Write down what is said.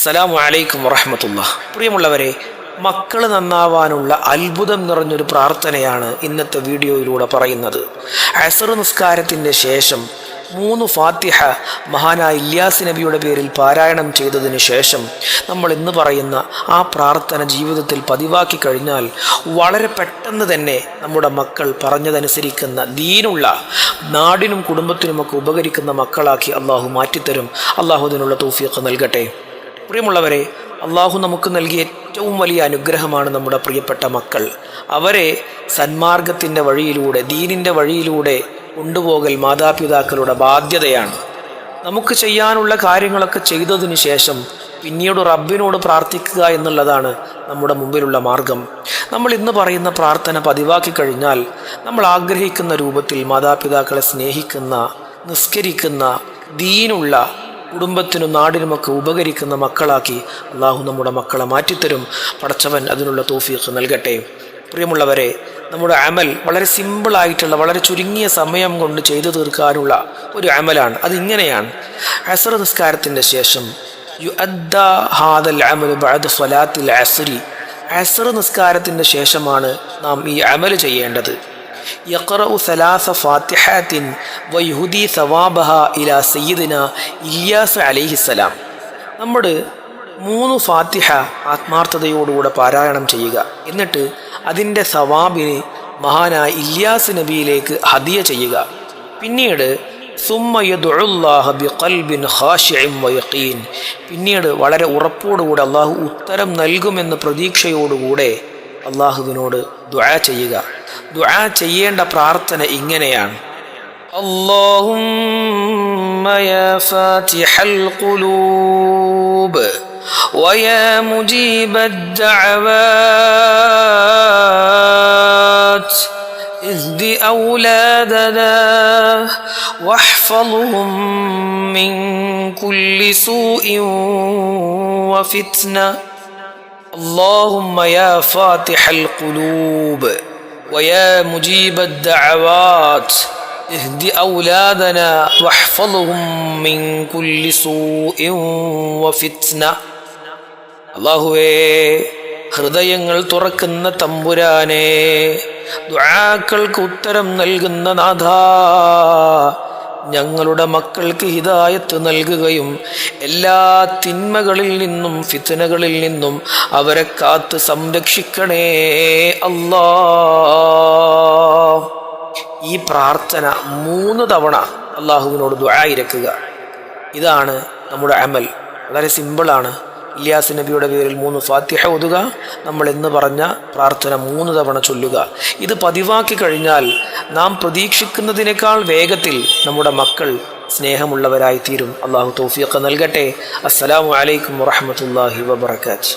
അസ്സലാമു അലൈക്കും വറഹ്മത്തുള്ളാഹി. പ്രിയമുള്ളവരെ, മക്കൾ നന്നാവാനുള്ള അത്ഭുതം നിറഞ്ഞൊരു പ്രാർത്ഥനയാണ് ഇന്നത്തെ വീഡിയോയിലൂടെ പറയുന്നത്. അസ്ർ നിസ്കാരത്തിൻ്റെ ശേഷം 3 ഫാത്തിഹ മഹാനായ ഇല്യാസ് നബിയുടെ പേരിൽ പാരായണം ചെയ്തതിന് ശേഷം നമ്മൾ ഇന്ന് പറയുന്ന ആ പ്രാർത്ഥന ജീവിതത്തിൽ പതിവാക്കി കഴിഞ്ഞാൽ വളരെ പെട്ടെന്ന് തന്നെ നമ്മുടെ മക്കൾ പറഞ്ഞതനുസരിക്കുന്ന ദീനുള്ള, നാടിനും കുടുംബത്തിനുമൊക്കെ ഉപകരിക്കുന്ന മക്കളാക്കി അള്ളാഹു മാറ്റിത്തരും. അള്ളാഹു അതിനുള്ള തൗഫീഖ് നൽകട്ടെ. പ്രിയമുള്ളവരെ, അള്ളാഹു നമുക്ക് നൽകിയ ഏറ്റവും വലിയ അനുഗ്രഹമാണ് നമ്മുടെ പ്രിയപ്പെട്ട മക്കൾ. അവരെ സന്മാർഗത്തിൻ്റെ വഴിയിലൂടെ, ദീനിൻ്റെ വഴിയിലൂടെ കൊണ്ടുപോകൽ മാതാപിതാക്കളുടെ ബാധ്യതയാണ്. നമുക്ക് ചെയ്യാനുള്ള കാര്യങ്ങളൊക്കെ ചെയ്തതിനു ശേഷം പിന്നീട് റബ്ബിനോട് പ്രാർത്ഥിക്കുക എന്നുള്ളതാണ് നമ്മുടെ മുമ്പിലുള്ള മാർഗം. നമ്മൾ ഇന്ന് പറയുന്ന പ്രാർത്ഥന പതിവാക്കി കഴിഞ്ഞാൽ നമ്മൾ ആഗ്രഹിക്കുന്ന രൂപത്തിൽ മാതാപിതാക്കളെ സ്നേഹിക്കുന്ന, നിസ്കരിക്കുന്ന, ദീനുള്ള, കുടുംബത്തിനും നാടിനുമൊക്കെ ഉപകരിക്കുന്ന മക്കളാക്കി അള്ളാഹു നമ്മുടെ മക്കളെ മാറ്റിത്തരും. പടച്ചവൻ അതിനുള്ള തൗഫീഖ് നൽകട്ടെ. പ്രിയമുള്ളവരെ, നമ്മുടെ അമൽ വളരെ സിമ്പിളായിട്ടുള്ള, വളരെ ചുരുങ്ങിയ സമയം കൊണ്ട് ചെയ്തു തീർക്കാനുള്ള ഒരു അമലാണ്. അതിങ്ങനെയാണ്: അസ്ർ നിസ്കാരത്തിൻ്റെ ശേഷം യുഅദ്ദാ ഹാദൽ അമലു ബഅദ സ്വലാത്തിൽ അസ്രി, അസ്ർ നിസ്കാരത്തിൻ്റെ ശേഷമാണ് നാം ഈ അമൽ ചെയ്യേണ്ടത്. യഖറഉ സലാസ ഫാത്തിഹാത്തിൻ വയുഹുദി സവാബഹ ഇലാ സയ്യിദിന ഇല്യാസ് അലൈഹിസ്സലാം. നമ്മൾ 3 ഫാത്തിഹ ആത്മാർത്ഥതയോടുകൂടെ പാരായണം ചെയ്യുക. എന്നിട്ട് അതിൻ്റെ സവാബിന് മഹാനായ ഇല്യാസ് നബിയിലേക്ക് ഹദിയ ചെയ്യുക. പിന്നീട് സുമ്മ യദ്ഉല്ലാഹ ബിഖൽബിൻ ഖാശിഇൻ വയഖീൻ, പിന്നീട് വളരെ ഉറപ്പോടുകൂടെ അള്ളാഹു ഉത്തരം നൽകുമെന്ന പ്രതീക്ഷയോടുകൂടെ അള്ളാഹുവിനോട് ദുആ ചെയ്യുക. ദുആ ചെയ്യേണ്ട പ്രാർത്ഥന ഇങ്ങനെയാണ്: അല്ലാഹുമ്മ യാ ഫാതിഹൽ ഖുലൂബ് വയാ മുജീബദ് ദഅവാത് ഇഹ്ദി ഔലാദനാ വഹ്ഫദ്ഹും മിൻ കുല്ലി സൂഇൻ വഫിത്ന. اللهم يا فاتح القلوب ويا مجيب الدعوات اهد أولادنا واحفظهم من كل سوء وفتنة. അല്ലാഹുവേ, ഹൃദയങ്ങൾ തുറക്കുന്ന തമ്പുരാനെ, ദുആക്കൾക്ക് ഉത്തരം നൽകുന്ന നാഥാ, ഞങ്ങളുടെ മക്കൾക്ക് ഹിദായത്ത് നൽകുകയും എല്ലാ തിന്മകളിൽ നിന്നും, ഫിത്നകളിൽ നിന്നും അവരെ കാത്ത് സംരക്ഷിക്കണേ അല്ലാ. ഈ പ്രാർത്ഥന 3 തവണ അള്ളാഹുവിനോട് ദുആ ഇരക്കുക. ഇതാണ് നമ്മുടെ അമൽ. വളരെ സിമ്പിളാണ്. ഇല്യാസ് നബിയുടെ പേരിൽ 3 ഫാത്തിഹ ഓതുക. നമ്മൾ എന്ന് പറഞ്ഞ പ്രാർത്ഥന 3 തവണ ചൊല്ലുക. ഇത് പതിവാക്കി കഴിഞ്ഞാൽ നാം പ്രതീക്ഷിക്കുന്നതിനേക്കാൾ വേഗത്തിൽ നമ്മുടെ മക്കൾ സ്നേഹമുള്ളവരായി തീരും. അള്ളാഹു തൗഫീഖ് നൽകട്ടെ. അസ്സലാമു അലൈക്കും വറഹ്മത്തുള്ളാഹി വബറകാതുഹു.